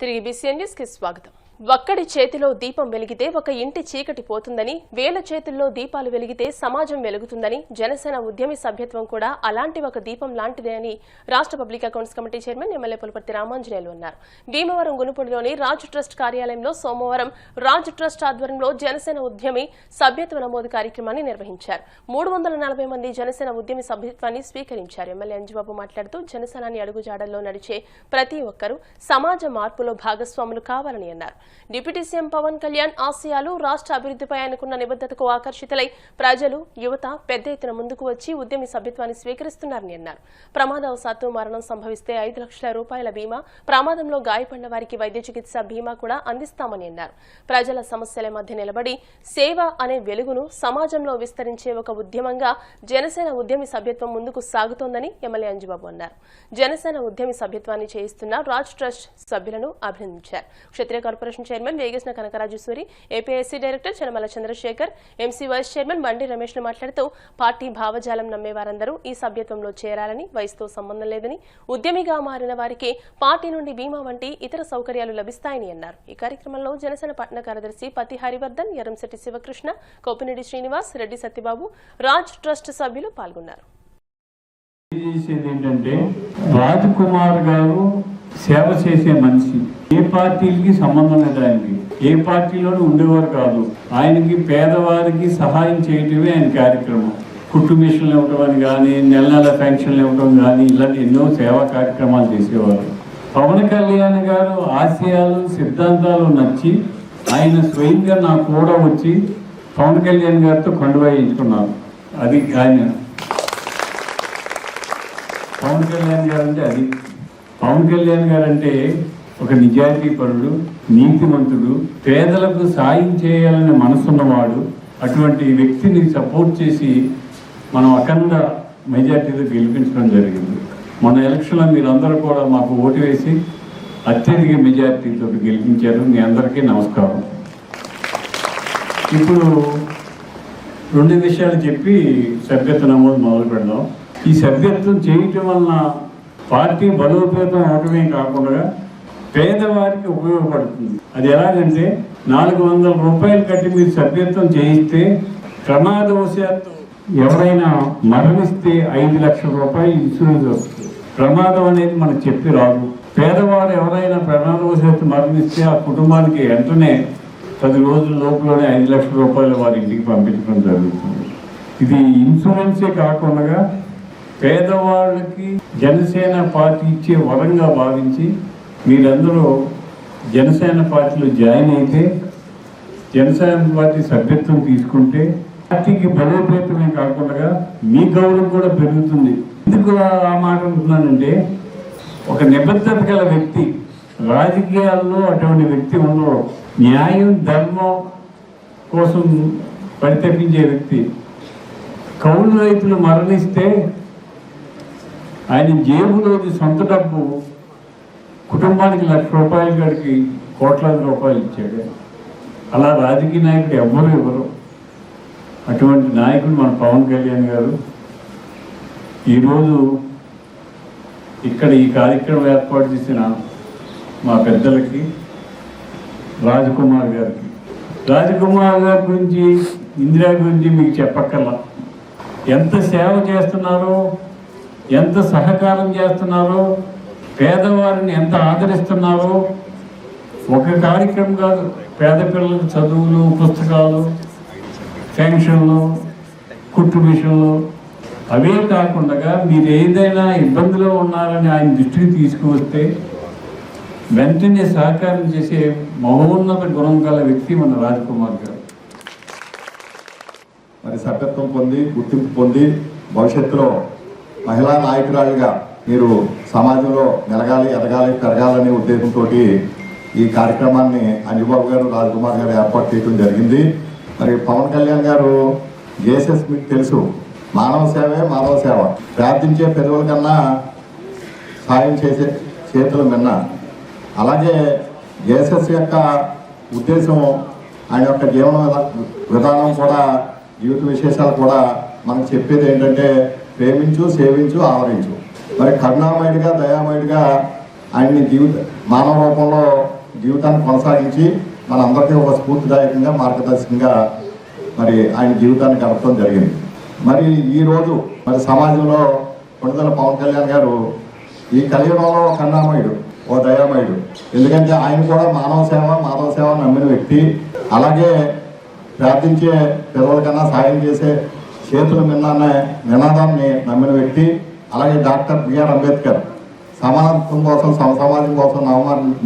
తిరిగి BCN news కి స్వాగతం. ఒక్కడి చేతిలో దీపం వెలిగితే ఒక ఇంటి చీకటి పోతుందని, వేల చేతుల్లో దీపాలు వెలిగితే సమాజం వెలుగుతుందని, జనసేన ఉద్యమి సభ్యత్వం కూడా అలాంటి ఒక దీపం లాంటిదే అని రాష్ట్ర public accounts committee chairman MLA Pulaparthi Ramanjaneyulu అన్నారు. భీమవరం గునుపూడిలోని రాజ్ ట్రస్ట్ కార్యాలయంలో సోమవారం రాజ్ ట్రస్ట్ ఆధ్వర్యంలో జనసేన ఉద్యమి సభ్యత్వ నమోదు కార్యక్రమాన్ని నిర్వహించారు. 340 మంది జనసేన ఉద్యమి సభ్యత్వాన్ని స్వీకరించారు. ఎమ్మెల్యే అంజిబాబు మాట్లాడుతూ జనసేనాని అడుగుజాడల్లో నడిచే ప్రతి ఒక్కరూ సమాజ మార్పులో భాగస్వాములు కావాలని అన్నారు. డిప్యూటీ సీఎం పవన్ కళ్యాణ్ ఆశయాలు, రాష్ట్ర అభివృద్ధిపై ఆయనకున్న నిబద్ధతకు ఆకర్షితులై ప్రజలు, యువత పెద్ద ఎత్తున ముందుకు వచ్చి ఉద్యమి సభ్యత్వాన్ని స్వీకరిస్తున్నారని అన్నారు. ప్రమాదవశాత్తు మరణం సంభవిస్తే 5 లక్షల రూపాయల బీమా, ప్రమాదంలో గాయపడిన వారికి వైద్య చికిత్స బీమా కూడా అందిస్తామని అన్నారు. ప్రజల సమస్యల మధ్య నిలబడి సేవ అనే వెలుగును సమాజంలో విస్తరించే ఒక ఉద్యమంగా జనసేన ఉద్యమి సభ్యత్వం ముందుకు సాగుతోందని ఎమ్మెల్యే అంజిబాబు అన్నారు. జనసేన ఉద్యమి సభ్యత్వాన్ని చేయిస్తున్న రాజ్ ట్రస్ట్ సభ్యులను అభినందించారు. Kshatriya corporation chairman Vegesina Kanakarajeswari, APIIC director Chanamala Chandrasekhar, MC vice chairman Bandi Ramesh ను మాట్లాడుతూ పార్టీ భావజాలం నమ్మే వారందరూ ఈ సభ్యత్వంలో చేరాలని, వయసుతో సంబంధం లేదని, ఉద్యమిగా మారిన వారికి పార్టీ నుండి బీమా వంటి ఇతర సౌకర్యాలు లభిస్తాయని అన్నారు. ఈ కార్యక్రమంలో జనసేన పట్టణ కార్యదర్శి పతి హరివర్ధన్, ఎర్రంశెట్టి శివకృష్ణ, కోపినేడి శ్రీనివాస్, రెడ్డి సత్యబాబు, రాజ్ ట్రస్ట్ సభ్యులు పాల్గొన్నారు. రాజ్ కుమార్ గారు సేవ చేసే మనిషి, ఏ పార్టీలకి సంబంధం లేదు. ఆయనకి ఏ పార్టీలోనూ ఉండేవారు కాదు. ఆయనకి పేదవారికి సహాయం చేయటమే ఆయన కార్యక్రమం. కుట్టు మిషన్లు ఇవ్వటం అని కానీ, నెల నెల పెన్షన్లు ఇవ్వటం కానీ, ఇలాంటి ఎన్నో సేవా కార్యక్రమాలు చేసేవారు. పవన్ కళ్యాణ్ గారు ఆశయాలు, సిద్ధాంతాలు నచ్చి ఆయన స్వయంగా నా కూడా వచ్చి పవన్ కళ్యాణ్ గారితో కండువాయించుకున్నారు. అది ఆయన పవన్ కళ్యాణ్ గారు అంటే అది. పవన్ కళ్యాణ్ గారు అంటే ఒక నిజాయితీపరుడు, నీతిమంతుడు, పేదలకు సాయం చేయాలనే మనసున్నవాడు. అటువంటి వ్యక్తిని సపోర్ట్ చేసి మనం అఖండ మెజార్టీతో గెలిపించడం జరిగింది. మన ఎలక్షన్లో మీరందరూ కూడా మాకు ఓటు వేసి అత్యధిక మెజార్టీతో గెలిపించారు. మీ అందరికీ నమస్కారం. ఇప్పుడు 2 విషయాలు చెప్పి సభ్యత్వ నమోదు మొదలు పెడదాం. ఈ సభ్యత్వం చేయటం వలన పార్టీ బలోపేతం అవటమే కాకుండా పేదవారికి ఉపయోగపడుతుంది. అది ఎలాగంటే 400 రూపాయలు కట్టి మీరు సభ్యత్వం చేయిస్తే ప్రమాదవశాత్తు ఎవరైనా మరణిస్తే 5 లక్షల రూపాయలు ఇన్సూరెన్స్ వస్తుంది. ప్రమాదం అనేది మనకు చెప్పి రాదు. పేదవారు ఎవరైనా ప్రమాదవశాత్తు మరణిస్తే ఆ కుటుంబానికి వెంటనే 10 రోజుల లోపలనే 5 లక్షల రూపాయలు వారి ఇంటికి పంపించడం జరుగుతుంది. ఇది ఇన్సూరెన్సే కాకుండా పేదవాళ్ళకి జనసేన పార్టీ ఇచ్చే వరంగా భావించి మీరందరూ జనసేన పార్టీలో జాయిన్ అయితే, జనసేన పార్టీ సభ్యత్వం తీసుకుంటే పార్టీకి బలోపేతమే కాకుండా మీ గౌరవం కూడా పెరుగుతుంది. ఎందుకు ఆ మాట అంటున్నానంటే, ఒక నిబద్ధత గల వ్యక్తి, రాజకీయాల్లో అటువంటి వ్యక్తి ఉండరు. న్యాయం, ధర్మం కోసం పరితపించే వ్యక్తి. కౌలు రైతులు మరణిస్తే ఆయన జేబులోని సొంత డబ్బు కుటుంబానికి 1 లక్ష రూపాయల కాడికి కోట్లాది రూపాయలు ఇచ్చాడు. అలా రాజకీయ నాయకుడు ఎవ్వరూ ఇవ్వరు. అటువంటి నాయకుడు మన పవన్ కళ్యాణ్ గారు. ఈరోజు ఇక్కడ ఈ కార్యక్రమం ఏర్పాటు చేసిన మా పెద్దలకి, రాజకుమార్ గారికి, రాజకుమార్ గారి గురించి, ఇందిరా గురించి మీకు చెప్పక్కర్లా. ఎంత సేవ చేస్తున్నారో, ఎంత సహకారం చేస్తున్నారో, పేదవారిని ఎంత ఆదరిస్తున్నారో. ఒక కార్యక్రమం కాదు, పేద పిల్లలకు చదువులు, పుస్తకాలు, పెన్షన్లు, కుట్టు మిషన్లు, అవే కాకుండా మీరు ఏదైనా ఇబ్బందిలో ఉన్నారని ఆయన దృష్టికి తీసుకువస్తే వెంటనే సహకారం చేసే మహోన్నత గుణం గల వ్యక్తి మన రాజకుమార్ గారు. మరి సభ్యత్వం పొంది, గుర్తింపు పొంది భవిష్యత్తులో మహిళా నాయకురాలుగా మీరు సమాజంలో మెలగాలి, ఎదగాలి, పెరగాలనే ఉద్దేశంతో ఈ కార్యక్రమాన్ని అంజిబాబు గారు, రాజకుమార్ గారు ఏర్పాటు చేయడం జరిగింది. మరి పవన్ కళ్యాణ్ గారు జేఎస్ఎస్ మీకు తెలుసు, మానవ సేవే మానవ సేవ. ప్రార్థించే పెదవుల కన్నా సాయం చేసే చేతులు మిన్న. అలాగే జేఎస్ఎస్ యొక్క ఉద్దేశం, ఆయన యొక్క జీవన విధానం కూడా, జీవిత విశేషాలు కూడా మనకు చెప్పేది ఏంటంటే ప్రేమించు, సేవించు, ఆవరించు. మరి కరుణామయుడిగా, దయామయుడిగా ఆయన్ని మానవ రూపంలో జీవితాన్ని కొనసాగించి మనందరికీ ఒక స్ఫూర్తిదాయకంగా మార్గదర్శకంగా మరి ఆయన జీవితాన్ని గడపడం జరిగింది. మరి ఈరోజు మరి సమాజంలో కొణిదెల పవన్ కళ్యాణ్ గారు ఈ కలియుగంలో ఒక కరుణామయుడు, ఓ దయామయుడు. ఎందుకంటే ఆయన కూడా మానవ సేవ నమ్మిన వ్యక్తి. అలాగే ప్రార్థించే పిల్లలకన్నా సాయం చేసే చేతులు మిన్ననే నినాదాన్ని నమ్మిన వ్యక్తి. అలాగే డాక్టర్ బిఆర్ అంబేద్కర్ సమానత్వం కోసం, సమాజం కోసం,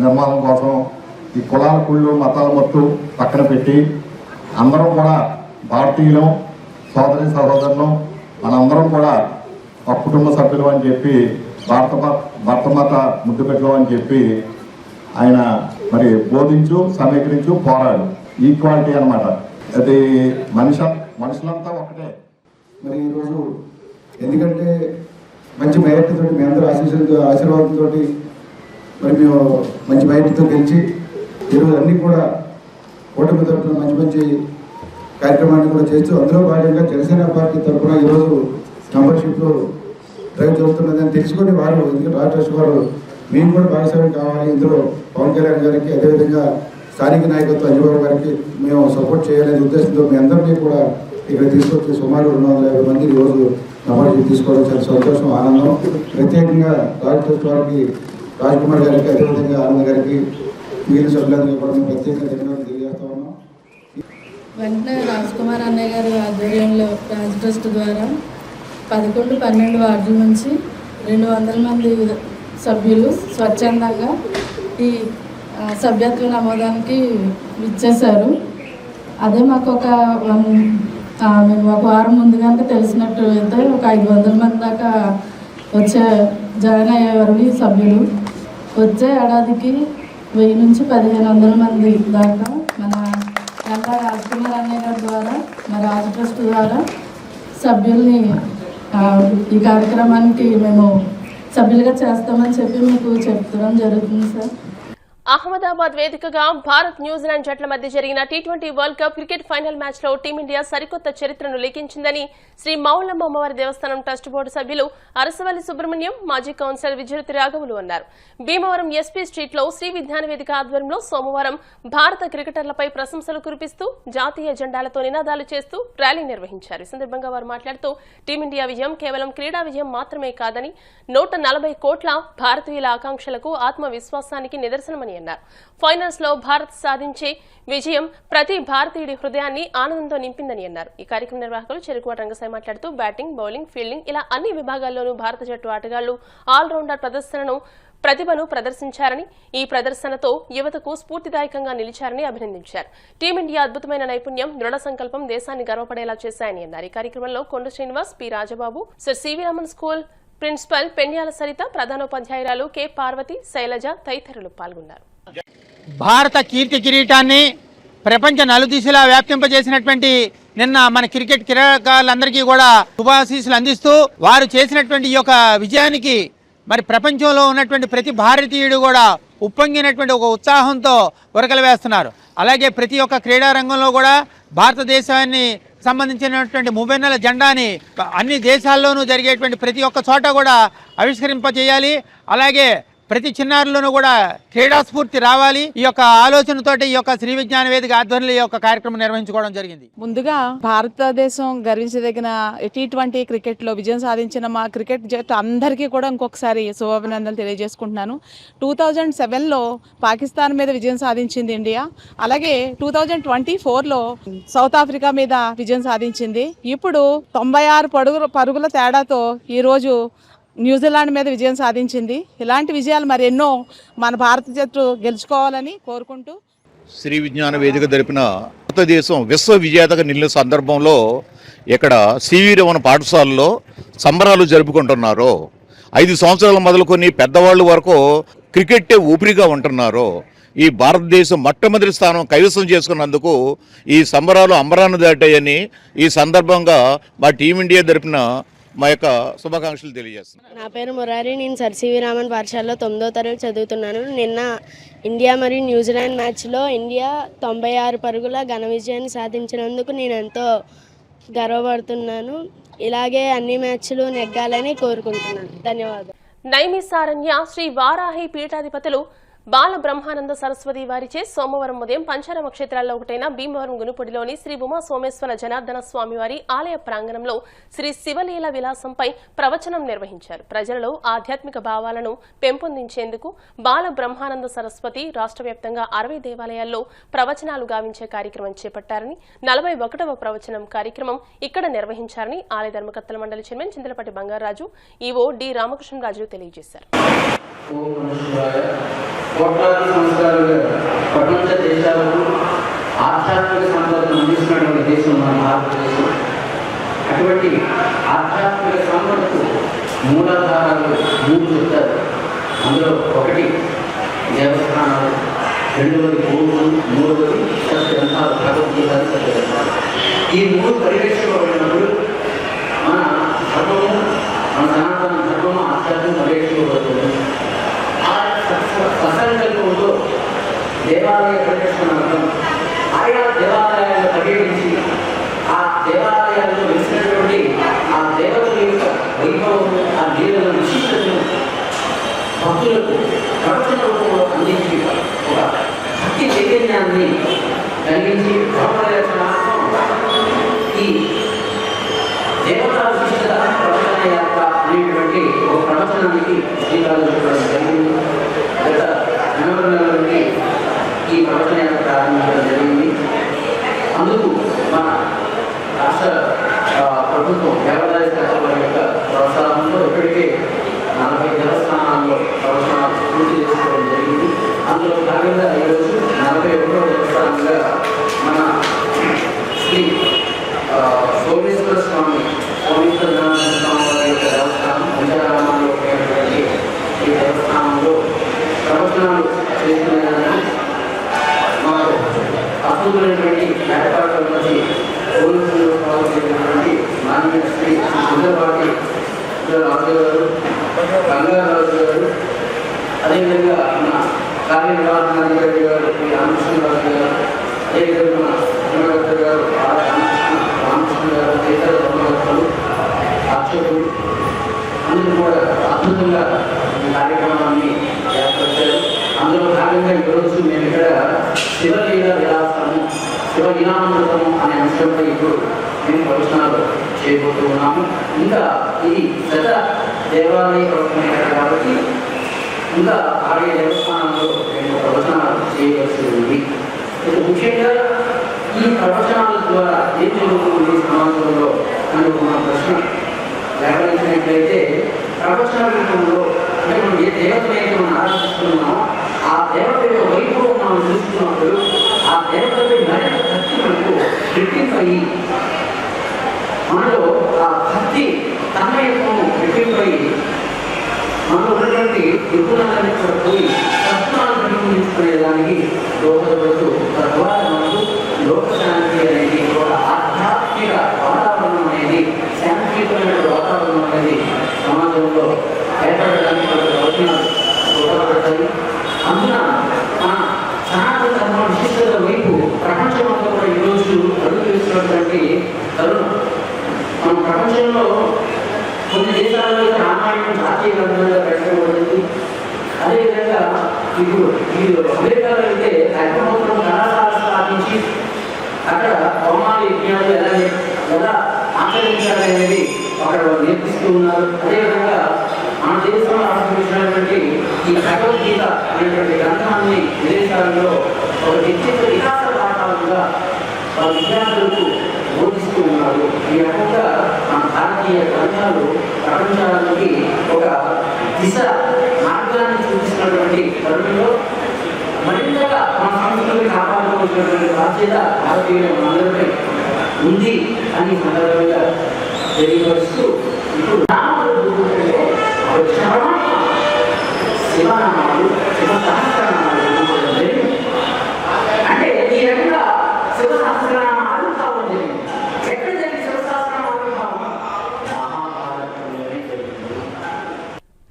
నిర్మాణం కోసం ఈ కులాల కుళ్ళు మతాల మొత్తు పక్కన పెట్టి అందరం కూడా భారతీయులం, సహోదరులు మనందరం కూడా ఒక కుటుంబ సభ్యులు అని చెప్పి భర్తమాత ముద్దు పెట్టడం అని చెప్పి ఆయన మరి బోధించు, సమీకరించు, పోరాడు. ఈక్వాలిటీ అన్నమాట. అది మనుషులంతా ఒకటే. మరి ఈరోజు ఎందుకంటే మంచి మెజార్టీతో మీ అందరూ ఆశీర్వాదంతో మరి మేము మంచి మెజార్టీతో గెలిచి ఈరోజు అన్నీ కూడా ఓటమి తరఫున మంచి కార్యక్రమాన్ని కూడా చేస్తూ అందులో భాగంగా జనసేన పార్టీ తరఫున ఈరోజు మెంబర్షిప్ డ్రైవ్ చేస్తున్నదని తెలుసుకొని వారు ఎందుకంటే రాష్ట్ర వారు మేము కూడా భాగస్వామ్యం కావాలి, ఇందులో పవన్ కళ్యాణ్ గారికి అదేవిధంగా స్థానిక నాయకత్వం అంజబాబు గారికి మేము సపోర్ట్ చేయాలనే ఉద్దేశంతో మీ అందరినీ కూడా ఇక్కడ తీసుకొచ్చి సుమారు 250 మంది ఈరోజు మెంబర్షిప్ తీసుకోవడం చాలా సంతోషం, ఆనందం. ప్రత్యేకంగా రాష్ట్ర వారికి రాజ్ కుమార్ గారికి అదేవిధంగా ఆనంద్ గారికి మిగిలిన సభ్యులందరికీ కూడా మేము ప్రత్యేకంగా ధన్యవాదాలు తెలియజేస్తా ఉన్నాం. వెంటనే రాజ్ కుమార్ అన్నయ్య గారి ఆధ్వర్యంలో రాజ్ ట్రస్ట్ ద్వారా 11-12 వార్డుల నుంచి 200 మంది సభ్యులు స్వచ్ఛందంగా ఈ సభ్యత్వ నమోదానికి ఇచ్చేశారు. అదే మాకు మేము ఒక వారం ముందు కనుక తెలిసినట్టు అయితే ఒక 500 మంది దాకా జాయిన్ అయ్యేవారు ఈ సభ్యులు. వచ్చే ఏడాదికి 1000 నుంచి 1500 మంది దాకా మన రాజ్ కుమార్ అన్నయ్య గారి ద్వారా మా రాజ్ ట్రస్ట్ ద్వారా సభ్యుల్ని ఈ కార్యక్రమానికి మేము సభ్యులుగా చేస్తామని చెప్పి మీకు చెప్పడం జరుగుతుంది సార్. అహ్మదాబాద్ వేదికగా భారత్ న్యూజిలాండ్ జట్ల మధ్య జరిగిన T20 world cup cricket final match లో టీమిండియా సరికొత్త చరిత్రను లిఖించిందని శ్రీ మౌలమ్మ అమ్మవారి దేవస్థానం ట్రస్ట్ బోర్డు సభ్యులు అరసవల్లి సుబ్రహ్మణ్యం, మాజీ కౌన్సిలర్ విజయవతి రాఘవులు అన్నారు. భీమవరం ఎస్పీ స్ట్రీట్ లో శ్రీ విజ్ఞాన వేదిక ఆధ్వర్యంలో సోమవారం భారత క్రికెటర్లపై ప్రశంసలు కురిపిస్తూ జాతీయ జెండాలతో నినాదాలు చేస్తూ ర్యాలీ నిర్వహించారు. ఈ సందర్భంగా వారు మాట్లాడుతూ టీమిండియా విజయం కేవలం క్రీడా విజయం మాత్రమే కాదని 140 కోట్ల భారతీయుల ఆకాంక్షలకు ఆత్మవిశ్వాసానికి నిదర్శనమని అన్నారు. ఫైనల్స్ లో భారత్ సాధించే విజయం ప్రతి భారతీయుడి హృదయాన్ని ఆనందంతో నింపిందని అన్నారు. ఈ కార్యక్రమ నిర్వాహకులు చెరుకువాడ రంగసాయి మాట్లాడుతూ బ్యాటింగ్, బౌలింగ్, ఫీల్డింగ్ ఇలా అన్ని విభాగాల్లోనూ భారత జట్టు ఆటగాళ్లు ఆల్రౌండర్ ప్రతిభను ప్రదర్శించారని, ఈ ప్రదర్శనతో యువతకు స్ఫూర్తిదాయకంగా నిలిచారని అభినందించారు. టీమిండియా అద్భుతమైన నైపుణ్యం, దృఢ సంకల్పం దేశాన్ని గర్వపడేలా చేశాయని అన్నారు. ఈ కార్యక్రమంలో Konda Srinivas, P Rajababu, sir C V Raman school principal Pendyala Saritha, ప్రధానోపాధ్యాయురాలు కె పార్వతి, శైలజ తదితరులు పాల్గొన్నారు. భారత కీర్తి కిరీటాన్ని ప్రపంచ నలుదిశలా వ్యాప్తింపజేసినటువంటి నిన్న మన క్రీడాకారులందరికీ కూడా శుభాశీస్సులు అందిస్తూ వారు చేసినటువంటి ఈ యొక్క విజయానికి మరి ప్రపంచంలో ఉన్నటువంటి ప్రతి భారతీయుడు కూడా ఉప్పొంగినటువంటి ఒక ఉత్సాహంతో ఉరకలు వేస్తున్నారు. అలాగే ప్రతి ఒక్క క్రీడా రంగంలో కూడా భారతదేశాన్ని సంబంధించినటువంటి 30 నెలల జెండాని అన్ని దేశాల్లోనూ జరిగేటువంటి ప్రతి ఒక్క చోట కూడా ఆవిష్కరింపజేయాలి. అలాగే ప్రతి చిన్నారులను కూడా క్రీడా స్ఫూర్తి రావాలి. ఈ యొక్క ఆలోచనతోటి ఈ యొక్క శ్రీ విజ్ఞాన వేదిక ఆధ్వర్యంలో ఈ యొక్క కార్యక్రమం నిర్వహించుకోవడం జరిగింది. ముందుగా భారతదేశం గర్వించదగిన టీ20 క్రికెట్ లో విజయం సాధించిన మా క్రికెట్ జట్టు అందరికీ కూడా ఇంకొకసారి శుభాభినందనలు తెలియజేసుకుంటున్నాను. 2007లో పాకిస్తాన్ మీద విజయం సాధించింది ఇండియా. అలాగే 2024లో సౌత్ ఆఫ్రికా మీద విజయం సాధించింది. ఇప్పుడు 96 పరుగుల తేడాతో ఈరోజు న్యూజిలాండ్ మీద విజయం సాధించింది. ఇలాంటి విజయాలు మరి ఎన్నో మన భారత జట్టు గెలుచుకోవాలని కోరుకుంటూ శ్రీ విజ్ఞాన వేదిక జరిపిన భారతదేశం విశ్వ విజేతగా నిలిచిన సందర్భంలో ఇక్కడ సివి రమణ పాఠశాలలో సంబరాలు జరుపుకుంటున్నారు. 5 సంవత్సరాలు మొదలుకొని పెద్దవాళ్ళు వరకు క్రికెట్టే ఊపిరిగా ఉంటున్నారు. ఈ భారతదేశం మొట్టమొదటి స్థానం కైవసం చేసుకున్నందుకు ఈ సంబరాలు అంబరాన్ని దాటాయని ఈ సందర్భంగా మా టీమిండియా జరిపిన మా యొక్క శుభాకాంక్షలు తెలియజేస్తున్నాను. నా పేరు మురారి. నేను సర్ సివి రామన్ పాఠశాలలో 9వ తరగతి చదువుతున్నాను. నిన్న ఇండియా మరియు న్యూజిలాండ్ మ్యాచ్లో ఇండియా 96 పరుగుల ఘన విజయాన్ని సాధించినందుకు నేను ఎంతో గర్వపడుతున్నాను. ఇలాగే అన్ని మ్యాచ్లు నెగ్గాలని కోరుకుంటున్నాను. ధన్యవాదాలు. నైమిసారణ్య శ్రీ వారాహి పీఠాధిపతులు బాల బ్రహ్మానంద సరస్వతి వారిచే సోమవారం ఉదయం పంచారామ క్షేత్రాల్లో ఒకటైన భీమవరం గునుపొడిలోని శ్రీ ఉమా సోమేశ్వర జనార్దన స్వామివారి ఆలయ ప్రాంగణంలో శ్రీ శివలీల విలాసంపై ప్రవచనం నిర్వహించారు. ప్రజలలో ఆధ్యాత్మిక భావాలను పెంపొందించేందుకు బాల బ్రహ్మానంద సరస్వతి రాష్ట్ర వ్యాప్తంగా 60 దేవాలయాల్లో ప్రవచనాలు గావించే కార్యక్రమం చేపట్టారని 41వ ప్రవచనం కార్యక్రమం ఇక్కడ నిర్వహించారని ఆలయ ధర్మకర్తల మండలి chairman Chintalapatti Bangaraju EO D Ramakrishnaraju తెలియజేశారు. కోట్లాది సంవత్సరాలుగా ప్రపంచ దేశాలకు ఆధ్యాత్మిక సంపదను అందిస్తున్నటువంటి దేశం మన భారతదేశం. అటువంటి ఆధ్యాత్మిక సంపదకు మూలాధారాలు 3 చెప్తారు. అందులో ఒకటి దేవస్థానాలు, రెండవది పూర్వం, మూడవది సత్యంతాలు, భగవద్గీత సత్యంతాలు. ఈ 3 పరిరక్షించబడినప్పుడు మన ధర్మము, మన సనాతన ధర్మము ఆధ్యాత్మిక పరిరక్షించబడుతుంది. ససంకల్పంలో దేవాలయ పరిరక్షణార్థం ఆయా దేవాలయాలను పర్యటించి ఆ దేవాలయాల్లో వెలిసినటువంటి ఆ దేవతల యొక్క వైభవం, ఆ లీలల విశిష్టతను భక్తులకు ప్రవచన రూపంలో అందించి ఒక భక్తి చైతన్యాన్ని కలిగించి ధర్మరక్షణార్థం ఈ దేవతా విశిష్టత ప్రవచన యాత్ర అనేటువంటి ఒక ప్రవచనానికి శ్రీకారం చుట్టడం జరిగింది. గత నవంబర్ నెల నుండి ఈ ప్రవచన యాత్ర ప్రారంభించడం జరిగింది. అందుకు మన రాష్ట్ర ప్రభుత్వం దేవాదాయ శాఖ వారి యొక్క ప్రోత్సాహంలో ఇప్పటికే 40 దేవస్థానాల్లో ప్రవచనాలు పూర్తి చేసుకోవడం జరిగింది. అందులో భాగంగా ఈరోజు 41వ దేవస్థానంగా మన శ్రీ సోమేశ్వర స్వామి సోమేశ్వర జనార్దన స్వామి వారి యొక్క దేవస్థానం పంచారామాల్లో ఉపయోగించి ఈ దేవస్థానంలో ప్రవచనాలు చేస్తున్నదానికి మాకు అద్భుతమైనటువంటి ఏర్పాట్ల నుంచి పోలీసులు పాల్గొనేటువంటి మాన్య శ్రీ సుందరపాటి రాజు గారు, బంగారాజు గారు, అదేవిధంగా మన కార్యనిర్వహణాధికారి గారు శ్రీ రామకృష్ణరాజు గారు, అదేవిధంగా మన ధర్మకర్త గారు రామకృష్ణ గారు, ఇతర ధర్మకర్తలు, అర్చకులు అందరూ కూడా అద్భుతంగా ఈ కార్యక్రమాన్ని ఏర్పరిచారు. అందులో భాగంగా ఈరోజు మేము ఇక్కడ శివలీల విలాసము, శివలీలామృతము అనే అంశంపై ఇప్పుడు మేము ప్రవచనాలు చేయబోతూ ఉన్నాము. ఇంకా ఇది గత దేవాలయ ప్రవచన కాబట్టి ఇంకా 6 దేవస్థానాల్లో మేము ప్రవచనాలు చేయవలసి ఉంది. ముఖ్యంగా ఈ ప్రవచనాల ద్వారా ఏం జరుగుతుంది సమాజంలో అని మన ప్రశ్న లేవనెత్తినట్లయితే ప్రవచన రూపంలో అంటే మనం ఏ దేవతనైతే మనం ఆరాధిస్తున్నామో ఆ దేవత యొక్క వైభవం మనం చూస్తున్నప్పుడు ఆ దేవతపై మరింత భక్తి మనకు రెట్టింపయి మనలో ఆ భక్తి తన్మయత్వం రెట్టింపయి మనలో ఉన్నటువంటి దిగుణాలని కూడా పోయి తత్వాలను పెంపొందించుకునేదానికి దోహదపడుతూ తద్వారా మనకు లోకశాంతి అనేది ఒక ఆధ్యాత్మిక వాతావరణం అనేది శాంతియుతమైన వాతావరణం అనేది సమాజంలో ఏర్పడడానికి ప్రవచనాలు దోహదపడతాయి. అందున మన సనాతన ధర్మ విశిష్టత వైపు ప్రపంచంలో కూడా ఈరోజు అడుగు వేస్తున్నటువంటి తరుణం. మన ప్రపంచంలో కొన్ని దేశాల్లో రామాయణం జాతీయ గ్రంథంగా పెట్టబడింది. అదేవిధంగా ఇప్పుడు మీరు అమెరికాలో అయితే అగ్నిహోత్రం కళాశాల స్థాపించి అక్కడ హోమాలు యజ్ఞాలు ఎలా ఆచరించాలి అనేది అక్కడ నేర్పిస్తూ ఉన్నారు. అదేవిధంగా మన దేశంలో ఆవిష్కరించినటువంటి ఈ భగవద్గీత అనేటువంటి గ్రంథాన్ని విదేశాలలో ఒక వ్యక్తిత్వ వికాస పాఠాలుగా వాళ్ళ విద్యార్థులకు బోధిస్తూ ఉన్నారు. ఈ రకంగా మన భారతీయ గ్రంథాలు ప్రపంచానికి ఒక దిశ మార్గాన్ని చూపిస్తున్నటువంటి తరుణంలో మరింతగా మన సంస్కృతిని కాపాడుకోవాల్సినటువంటి బాధ్యత భారతీయుల మనందరిపై ఉంది అని సందర్భంగా తెలియపరుస్తూ ఇప్పుడు శివనామాలు, శివ సహస్రనామాలు అంటే ఈ రకంగా శివ సహస్రనామ ఆవిర్భావం జరిగింది. ఎక్కడ జరిగింది శివ సహస్రనామ ఆవిర్భావం? మహాభారతంలోనే జరిగింది.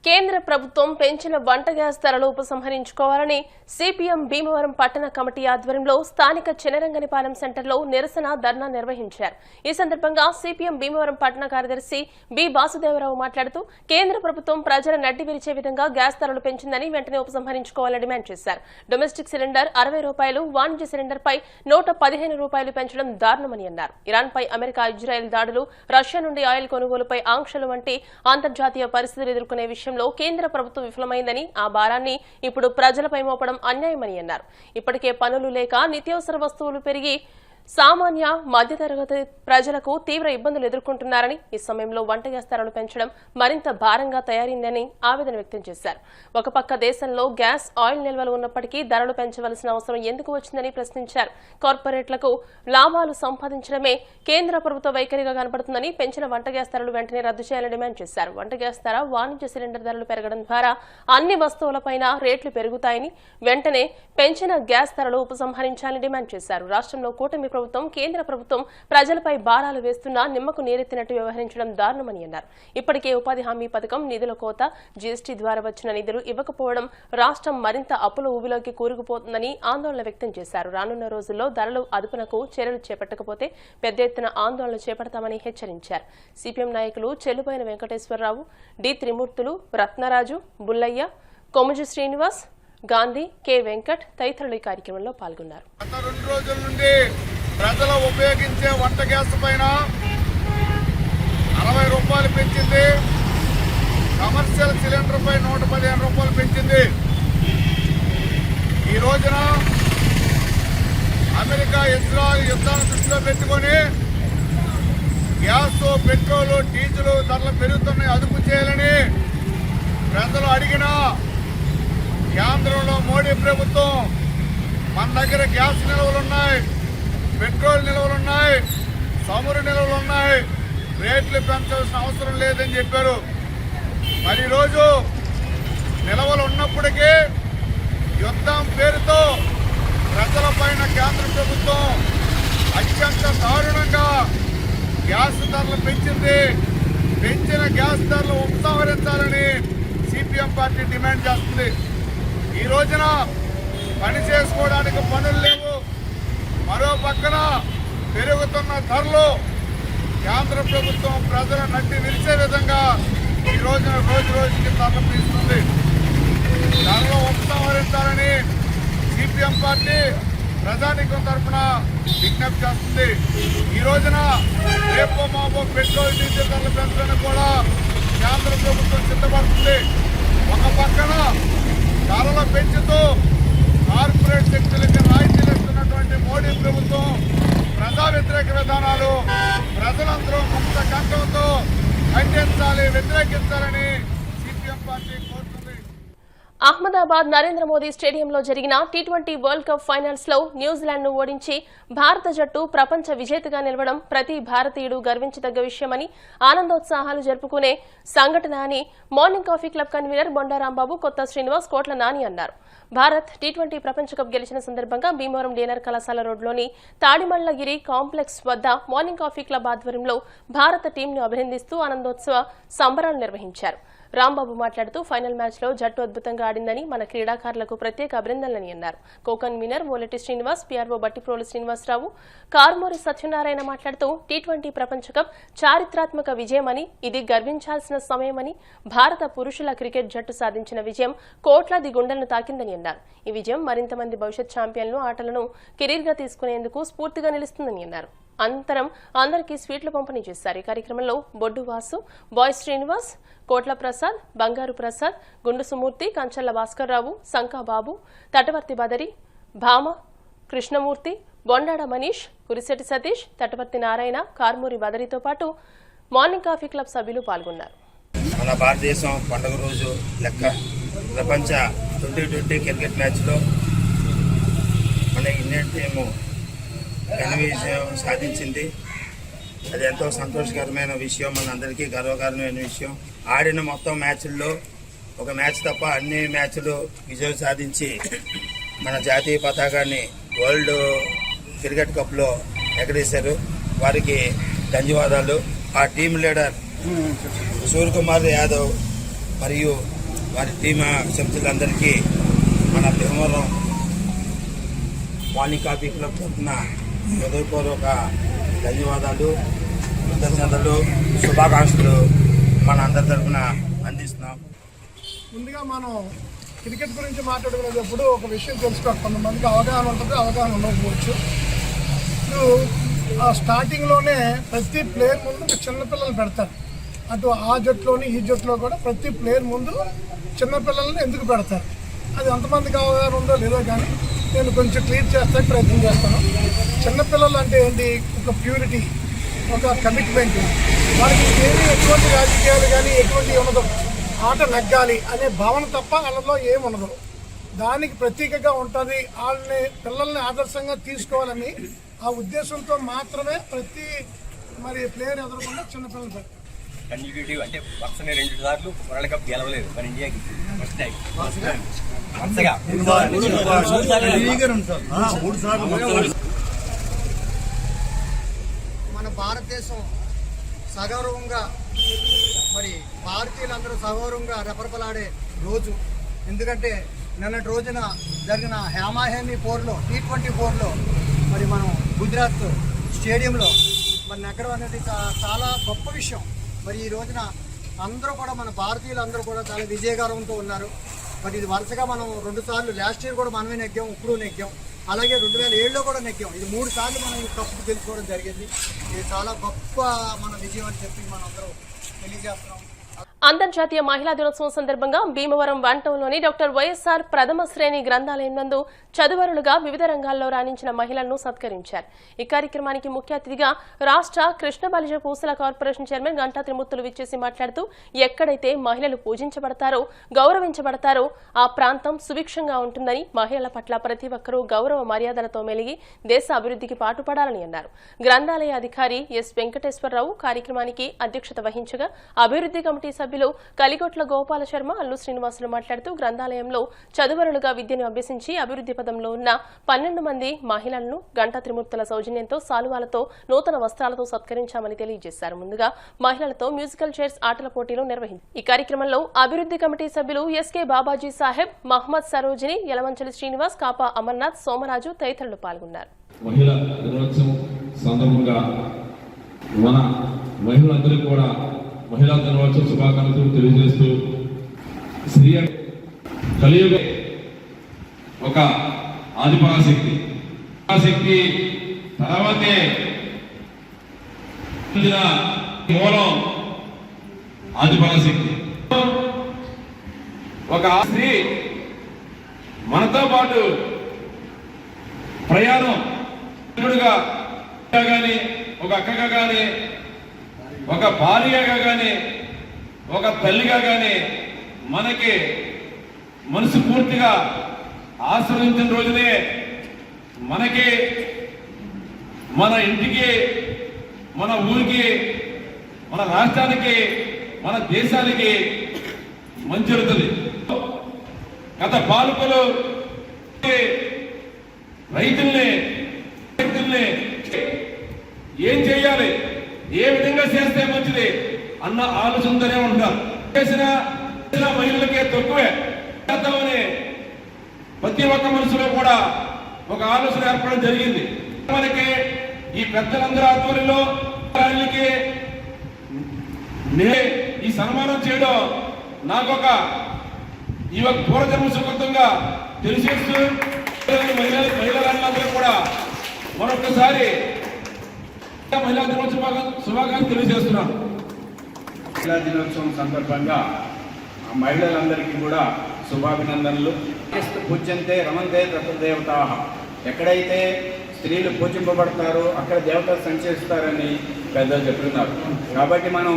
కేంద్ర ప్రభుత్వం పెంచిన వంట గ్యాస్ ధరలు ఉపసంహరించుకోవాలని సిపిఎం భీమవరం పట్టణ కమిటీ ఆధ్వర్యంలో స్థానిక చినరంగనిపాలెం సెంటర్లో నిరసన ధర్నా నిర్వహించారు. ఈ సందర్భంగా సిపిఎం భీమవరం పట్టణ కార్యదర్శి బి వాసుదేవరావు మాట్లాడుతూ కేంద్ర ప్రభుత్వం ప్రజల నడ్డి విరిచే విధంగా గ్యాస్ ధరలు పెంచిందని వెంటనే ఉపసంహరించుకోవాలని డిమాండ్ చేశారు. డొమెస్టిక్ సిలిండర్ 60 రూపాయలు, వాణిజ్య సిలిండర్పై 115 రూపాయలు పెంచడం దారుణమని అన్నారు. ఇరాన్పై అమెరికా, ఇజ్రాయెల్ దాడులు, రష్యా నుండి ఆయిల్ కొనుగోలుపై ఆంక్షలు వంటి అంతర్జాతీయ పరిస్థితులు ఎదుర్కొనే విషయంలో కేంద్ర ప్రభుత్వం విఫలమైందని, ఆ భారాన్ని ఇప్పుడు ప్రజలపై మోపడం అన్యాయమని అన్నారు. ఇప్పటికే పనులు లేక నిత్యావసర వస్తువులు పెరిగి సామాన్య మధ్యతరగతి ప్రజలకు తీవ్ర ఇబ్బందులు ఎదుర్కొంటున్నారని, ఈ సమయంలో వంట గ్యాస్ ధరలు పెంచడం మరింత భారంగా తయారైందని ఆవేదన వ్యక్తం చేశారు. ఒక పక్క దేశంలో గ్యాస్, ఆయిల్ నిల్వలు ఉన్నప్పటికీ ధరలు పెంచవలసిన అవసరం ఎందుకు వచ్చిందని ప్రశ్నించారు. కార్పొరేట్లకు లాభాలు సంపాదించడమే కేంద్ర ప్రభుత్వ వైఖరిగా కనబడుతుందని, పెంచిన వంట గ్యాస్ ధరలు వెంటనే రద్దు చేయాలని డిమాండ్ చేశారు. వంట గ్యాస్ ధర, వాణిజ్య సిలిండర్ ధరలు పెరగడం ద్వారా అన్ని వస్తువులపైన రేట్లు పెరుగుతాయని, వెంటనే పెంచిన గ్యాస్ ధరలు ఉపసంహరించాలని డిమాండ్ చేశారు. రాష్ట్రంలో కూటమి ప్రభుత్వం, కేంద్ర ప్రభుత్వం ప్రజలపై భారాలు వేస్తున్నా నిమ్మకు నీరెత్తినట్టు వ్యవహరించడం దారుణమని అన్నారు. ఇప్పటికే ఉపాధి హామీ పథకం నిధుల కోత, జీఎస్టీ ద్వారా వచ్చిన నిధులు ఇవ్వకపోవడం రాష్ట్రం మరింత అప్పుల ఊబిలోకి కూరుకుపోతుందని ఆందోళన వ్యక్తం చేశారు. రానున్న రోజుల్లో ధరలు అదుపునకు చర్యలు చేపట్టకపోతే పెద్ద ఎత్తున ఆందోళన చేపడతామని హెచ్చరించారు. సిపిఎం నాయకులు చెల్లుబోయిన వెంకటేశ్వరరావు, డి త్రిమూర్తులు, రత్నరాజు, బుల్లయ్య, కొముజు శ్రీనివాస్, గాంధీ, కె వెంకట్ తదితరులు ఈ కార్యక్రమంలో పాల్గొన్నారు. గత 2 రోజుల నుండి ప్రజలు ఉపయోగించే వంట గ్యాస్ పైన 60 రూపాయలు పెంచింది. కమర్షియల్ సిలిండర్ పై 115 రూపాయలు పెంచింది. ఈ రోజున అమెరికా, ఇజ్రాయెల్ యుద్ధాన్ని దృష్టిలో పెట్టుకొని గ్యాస్, పెట్రోల్, డీజిల్ ధరలు పెరుగుతున్నాయి, అదుపు చేయాలని ప్రజలు అడిగినా కేంద్రంలో మోడీ ప్రభుత్వం మన దగ్గర గ్యాస్ నిల్వలున్నాయి, పెట్రోల్ నిల్వలున్నాయి, చమురు నిల్వలున్నాయి, రేట్లు పెంచాల్సిన అవసరం లేదని చెప్పారు. మరి ఈరోజు నిల్వలు ఉన్నప్పటికీ యుద్ధం పేరుతో ప్రజలపైన కేంద్ర ప్రభుత్వం అత్యంత దారుణంగా గ్యాస్ ధరలు పెంచింది. పెంచిన గ్యాస్ ధరలు ఉపసంహరించాలని సిపిఎం పార్టీ డిమాండ్ చేస్తుంది. ఈ రోజున పని చేసుకోవడానికి పనులు లేవు, మరో పక్కన పెరుగుతున్న ధరలు కేంద్ర ప్రభుత్వం ప్రజల నడ్డి విరిచే విధంగా ఈ రోజున రోజుకి ధరలు పెంచుతుంది. ధరలు ఉపసంహరించాలని సిపిఎం పార్టీ ప్రజానీకం తరఫున విజ్ఞప్తి చేస్తుంది. ఈ రోజున రేపు మాపో పెట్రోల్, డీజిల్ ధరలు పెంచడానికి కూడా కేంద్ర ప్రభుత్వం సిద్ధపడుతుంది. ఒక పక్కన ధరలు పెంచుతూ కార్పొరేట్ శక్తులకి రాయితీలు ఇస్తున్నటువంటి మోడీ ప్రభుత్వం ప్రజా వ్యతిరేక విధానాలు ప్రజలందరూ ముక్త కంఠంతో ఖండించాలి, వ్యతిరేకించాలని సిపిఎం పార్టీ కోరుతుంది. అహ్మదాబాద్ నరేంద్ర మోదీ స్టేడియంలో జరిగిన టీ20 వరల్డ్ కప్ ఫైనల్స్ లో న్యూజిలాండ్ ను ఓడించి భారత జట్టు ప్రపంచ విజేతగా నిలవడం ప్రతి భారతీయుడు గర్వించదగ్గ విషయమని, ఆనందోత్సాహాలు జరుపుకునే సంఘటన అని morning coffee club convener Bonda Rambabu, కొత్త శ్రీనివాస్, కోట్ల నాని అన్నారు. భారత్ టీ20 ప్రపంచ కప్ గెలిచిన సందర్భంగా భీమవరం డిఎన్ఆర్ కళాశాల రోడ్లోని తాడిమళ్లగిరి కాంప్లెక్స్ వద్ద మార్నింగ్ కాఫీ క్లబ్ ఆధ్వర్యంలో భారత టీంను అభినందిస్తూ ఆనందోత్సవ సంబరాలు నిర్వహించారు. రాంబాబు మాట్లాడుతూ ఫైనల్ మ్యాచ్ లో జట్టు అద్భుతంగా ఆడిందని, మన క్రీడాకారులకు ప్రత్యేక అభినందనలని అన్నారు. Co convener Moleti Srinivas, PRO Battiprolu Srinivasarao, Karumuri Satyanarayana మాట్లాడుతూ టీ20 ప్రపంచ కప్ చారిత్రాత్మక విజయమని, ఇది గర్వించాల్సిన సమయమని, భారత పురుషుల క్రికెట్ జట్టు సాధించిన విజయం కోట్లాది గుండెలను తాకిందని అన్నారు. ఈ విజయం మరింత మంది భవిష్యత్ ఛాంపియన్లు ఆటలను కెరీర్ గా తీసుకునేందుకు స్ఫూర్తిగా నిలుస్తుందని అన్నారు. అనంతరం అందరికీ స్వీట్లు పంపిణీ చేశారు. ఈ కార్యక్రమంలో బొడ్డు వాసు, బాయ్ శ్రీనివాస్, కోట్ల ప్రసాద్, బంగారు ప్రసాద్, గుండు సుమూర్తి, కంచర్ల భాస్కర్రావు, సంకాబాబు, తటవర్తి బదరి, భామ, కృష్ణమూర్తి, బొండాడ మనీష్, కురిశెట్టి సతీష్, తటవర్తి నారాయణ, కార్మూరి బదరితో పాటు మార్నింగ్ కాఫీ క్లబ్ సభ్యులు పాల్గొన్నారు. మన భారతదేశం పండుగ రోజు లెక్క ప్రపంచ 2020 క్రికెట్ మ్యాచ్లో మన ఇండియన్ టీము ఘన విజయం సాధించింది. అది ఎంతో సంతోషకరమైన విషయం, మనందరికీ గర్వకారణమైన విషయం. ఆడిన మొత్తం మ్యాచ్ల్లో ఒక మ్యాచ్ తప్ప అన్ని మ్యాచ్లు విజయం సాధించి మన జాతీయ పతాకాన్ని వరల్డ్ క్రికెట్ కప్లో ఎగరేశారు. వారికి ధన్యవాదాలు. ఆ టీం లీడర్ సూర్యకుమార్ యాదవ్ మరియు వారి టీం సభ్యులందరికీ మన భీమవరం మార్నింగ్ కాఫీ క్లబ్ తరఫున హృదయపూర్వక ధన్యవాదాలు, కృతజ్ఞతలు, శుభాకాంక్షలు మన అందరి తరఫున అందిస్తున్నాం. ముందుగా మనం క్రికెట్ గురించి మాట్లాడుకునేటప్పుడు ఒక విషయం తెలుసుకోవాలి. కొంతమందికి అవగాహన ఉంటుంది, అవగాహన ఉండకపోవచ్చు. ఇప్పుడు స్టార్టింగ్లోనే ప్రతి ప్లేయర్ ముందు చిన్నపిల్లలు పెడతారు. అటు ఆ జట్టులోని ఈ జట్టులో కూడా ప్రతి ప్లేయర్ ముందు చిన్నపిల్లల్ని ఎందుకు పెడతారు, అది ఎంతమందికి అవగాహన ఉందో లేదో కానీ నేను కొంచెం క్లియర్ చేస్తానికి ప్రయత్నం చేస్తాను. చిన్నపిల్లలు అంటే ఏంటి? ఒక ప్యూరిటీ, ఒక కమిట్మెంట్, వాళ్ళకి ఎటువంటి రాజకీయాలు కానీ ఎటువంటి ఉండదు. ఆట నెగ్గాలి అనే భావన తప్ప వాళ్ళలో ఏముండదు. దానికి ప్రతీకగా ఉంటుంది. వాళ్ళని పిల్లల్ని ఆదర్శంగా తీసుకోవాలని ఆ ఉద్దేశంతో మాత్రమే ప్రతి ప్లేయర్ ఎదురకుండా చిన్నపిల్లలు పెడతారు. కన్సిక్యూటివ్ అంటే వరుసనే 2 సార్లు వరల్డ్ కప్ గెలవలేదు మన ఇండియాకి. మన భారతదేశం సగౌరవంగా భారతీయులందరూ సగౌరవంగా రెపరెపలాడే రోజు. ఎందుకంటే నిన్నటి రోజున జరిగిన హేమాహేమి పోర్లో T24లో మనం గుజరాత్ స్టేడియంలో నెగ్గడం అనేది చాలా గొప్ప విషయం. ఈ రోజున అందరూ కూడా మన భారతీయులందరూ కూడా చాలా విజయగర్వంతో ఉన్నారు. ఇది వరుసగా మనం 2 సార్లు, లాస్ట్ ఇయర్ కూడా మనమే నెగ్గాం, ఇప్పుడు నెగ్గాం, అలాగే 2007లో కూడా నెగ్గాం. ఇది 3 సార్లు మనం ఈ కప్పు గెలుచుకోవడం జరిగింది. ఇది చాలా గొప్ప మన విజయం అని చెప్పి మనం అందరూ తెలియజేస్తున్నాం. అంతర్జాతీయ మహిళా దినోత్సవం సందర్భంగా భీమవరం వన్ టౌన్లోని డాక్టర్ వైఎస్ఆర్ ప్రథమ శ్రేణి గ్రంథాలయం నందు చదువరులుగా వివిధ రంగాల్లో రాణించిన మహిళలను సత్కరించారు. ఈ కార్యక్రమానికి ముఖ్య అతిథిగా రాష్ట్ర కృష్ణ బలిజ పూసల కార్పొరేషన్ చైర్మన్ గంటా త్రిమూర్తులు విచ్చేసి మాట్లాడుతూ ఎక్కడైతే మహిళలు పూజించబడతారో, గౌరవించబడతారో ఆ ప్రాంతం సుభిక్షంగా ఉంటుందని, మహిళల పట్ల ప్రతి ఒక్కరూ గౌరవ మర్యాదలతో మెలిగి దేశ అభివృద్ధికి పాటుపడాలని అన్నారు. గ్రంథాలయ అధికారి ఎస్ వెంకటేశ్వరరావు కార్యక్రమానికి అధ్యక్షత వహించగా అభివృద్ధి కమిటీ సభ్యులు కలిగొట్ల గోపాల శర్మ, అల్లు శ్రీనివాసులు మాట్లాడుతూ గ్రంథాలయంలో చదువరులుగా విద్యను అభ్యసించి అభివృద్ధి పదంలో ఉన్న 12 మంది మహిళలను గంటా త్రిమూర్తుల సౌజన్యంతో సాలువాలతో, నూతన వస్త్రాలతో సత్కరించామని తెలియజేశారు. ముందుగా మహిళలతో మ్యూజికల్ చైర్స్ ఆటల పోటీలు నిర్వహించారు. ఈ కార్యక్రమంలో అభివృద్ధి కమిటీ సభ్యులు ఎస్కే బాబాజీ సాహెబ్, మహమ్మద్ సరోజిని, యలమంచలి శ్రీనివాస్, కాపా అమర్నాథ్, సోమరాజు తదితరులు పాల్గొన్నారు. మహిళా దినోత్సవం సందర్భంగా మన మహిళలందరికీ కూడా మహిళా దినోత్సవ శుభాకాంక్షలు తెలియజేస్తూ, స్త్రీ కలియుగ ఒక ఆదిపరాశక్తి, శక్తి తర్వాతే మూలం ఆదిపరాశక్తి. ఒక స్త్రీ మనతో పాటు ప్రయాణం కానీ, ఒక అక్కగా కానీ, ఒక భార్యగా కానీ, ఒక తల్లిగా కానీ మనకి మనసు పూర్తిగా ఆశ్రయించిన రోజునే మనకి, మన ఇంటికి, మన ఊరికి, మన రాష్ట్రానికి, మన దేశానికి మంచి జరుగుతుంది. గత పాలకులు రైతుల్ని ఏం చేయాలి, ఏ విధంగా చేస్తే మంచిది అన్న ఆలోచనతోనే ఉంటారు. చేసిన మహిళలకే తక్కువే చేద్దామని ప్రతి ఒక్క మనసులో కూడా ఒక ఆలోచన ఏర్పడడం జరిగింది. మనకి ఈ పెద్దలందరూ ఆధ్వర్యంలో ఈ సన్మానం చేయడం నాకొక ఈ ఒక పూర్వజన్మ సుకృతంగా తెలిసేస్తూ మహిళలందరూ కూడా మరొకసారి మహిళా దినోత్సవ శుభాకాంక్షలు తెలియజేస్తున్నాను. మహిళా దినోత్సవం సందర్భంగా మహిళలందరికీ కూడా శుభాభినందనలు. పూజ్యంతే రమంతే తత్వదేవతా, ఎక్కడైతే స్త్రీలు పూజింపబడతారో అక్కడ దేవతలు సంచరిస్తారని పెద్దలు చెప్తున్నారు. కాబట్టి మనం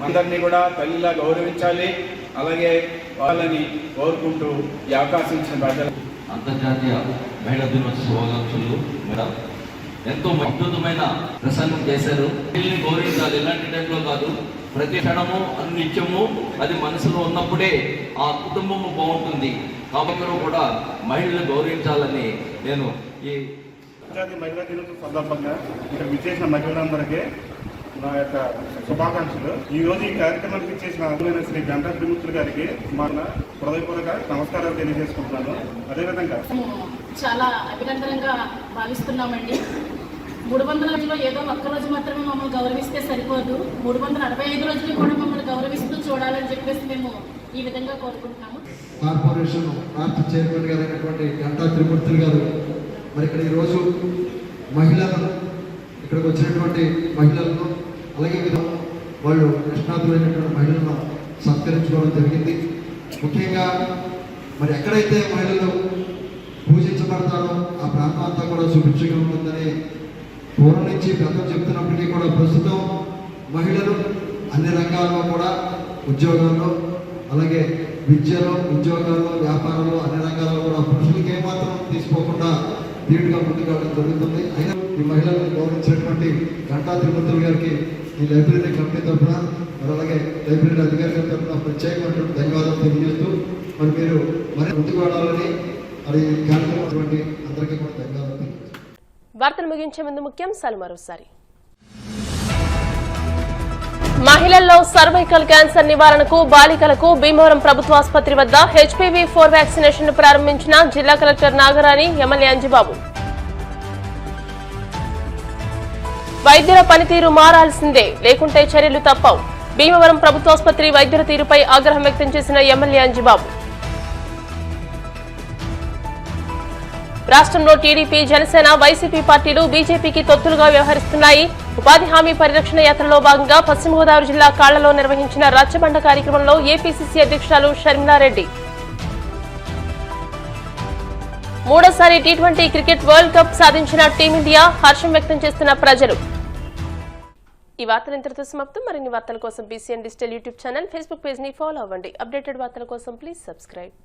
అందరినీ కూడా తల్లిలా గౌరవించాలి. అలాగే వాళ్ళని కోరుకుంటూ ఈ అవకాశం ఇచ్చిన ప్రజలు అంతర్జాతీయ మహిళా దినోత్సవ శుభాకాంక్షలు. ఎంతో అద్భుతమైన ప్రసంగం చేశారు. పిల్లల్ని గౌరవించాలి, ఎలాంటి టైంలో కాదు, ప్రతి క్షణము అన్నిత్యము అది మనసులో ఉన్నప్పుడే ఆ కుటుంబము బాగుంటుంది. కాబట్టి కూడా మహిళలు గౌరవించాలని నేను ఈ అంతర్జాతీయ మహిళా దినోత్సవం సందర్భంగా ఇక్కడ విచ్చేసిన మహిళలందరికీ నా యొక్క శుభాకాంక్షలు. ఈ రోజు ఈ కార్యక్రమానికి ఇచ్చేసిన శ్రీ గంటా త్రిమూర్తులు గారికి మన హృదయపూర్వక నమస్కారాలు తెలియజేసుకుంటున్నాను. అదేవిధంగా చాలా అభినందనంగా భావిస్తున్నామండి. 300 రోజుల్లో ఏదో ఒక్కరోజు మాత్రమే మమ్మల్ని గౌరవిస్తే సరిపోదు, 365 రోజులు కూడా మమ్మల్ని గౌరవిస్తూ చూడాలని చెప్పేసి మేము ఈ విధంగా కోరుకుంటున్నాము. కార్పొరేషన్ రాష్ట్ర చైర్మన్ గారు అయినటువంటి గంటా త్రిమూర్తులు గారు మరి ఇక్కడ ఈరోజు మహిళలను ఇక్కడికి వచ్చినటువంటి మహిళలను అలాగే వాళ్ళు నిష్ణాతులైనటువంటి మహిళలను సత్కరించుకోవడం జరిగింది. ముఖ్యంగా మరి ఎక్కడైతే మహిళలు పూజించబడతారో ఆ ప్రాంతం అంతా కూడా సుభిక్షంగా ఉంటుందని పూర్వం నుంచి పెద్దలు చెప్తున్నప్పటికీ కూడా ప్రస్తుతం మహిళలు అన్ని రంగాల్లో కూడా ఉద్యోగాల్లో అలాగే విద్యలో ఉద్యోగాల్లో వ్యాపారంలో అన్ని రంగాల్లో కూడా పురుషులకి ఏమాత్రం తీసుకోకుండా ధీటుగా ముందుకు వెళ్ళడం జరుగుతుంది. అయినా ఈ మహిళలను గౌరవించినటువంటి గంటా త్రిమూర్తులు గారికి ఈ లైబ్రరీ కమిటీ తరఫున మరి అలాగే లైబ్రరీ అధికారుల తరఫున ప్రత్యేకమైన ధన్యవాదాలు తెలియజేస్తూ మరి మీరు మరి ముందుకు వెళ్ళాలని మరి కార్యక్రమం అందరికీ కూడా ధన్యవాదాలు. వార్తలు ముగించే ముందు ముఖ్యాంశాలు మరోసారి. మహిళల్లో సర్వైకల్ క్యాన్సర్ నివారణకు బాలికలకు భీమవరం ప్రభుత్వ ఆసుపత్రి వద్ద HPV-4 వ్యాక్సినేషన్ ప్రారంభించిన జిల్లా కలెక్టర్ నాగరాణి, ఎమ్మెల్యే అంజిబాబు. వైద్యుల పనితీరు మారాల్సిందే, లేకుంటే చర్యలు తప్పవు. భీమవరం ప్రభుత్వాసుపత్రి వైద్యుల తీరుపై ఆగ్రహం వ్యక్తం చేసిన ఎమ్మెల్యే అంజిబాబు. రాష్ట్రంలో టీడీపీ, జనసేన, వైసీపీ పార్టీలు బీజేపీకి తొత్తులుగా వ్యవహరిస్తున్నాయి. ఉపాధి హామీ పరిరక్షణ యాత్రలో భాగంగా పశ్చిమ గోదావరి జిల్లా కాళ్లలో నిర్వహించిన రచ్చబండ కార్యక్రమంలో ఏపీసీసీ అధ్యక్షురాలు షర్మిలారెడ్డి. మూడోసారి T20 క్రికెట్ వరల్డ్ కప్ సాధించిన టీమిండియా, హర్షం వ్యక్తం చేస్తున్న ప్రజలు. ఈ వార్తలు ఇంతటితో సమాప్తం. మరిన్ని వార్తల కోసం BCN digital YouTube channel, Facebook page ని ఫాలో అవ్వండి. అప్డేటెడ్ వార్తల కోసం ప్లీజ్ సబ్స్క్రైబ్.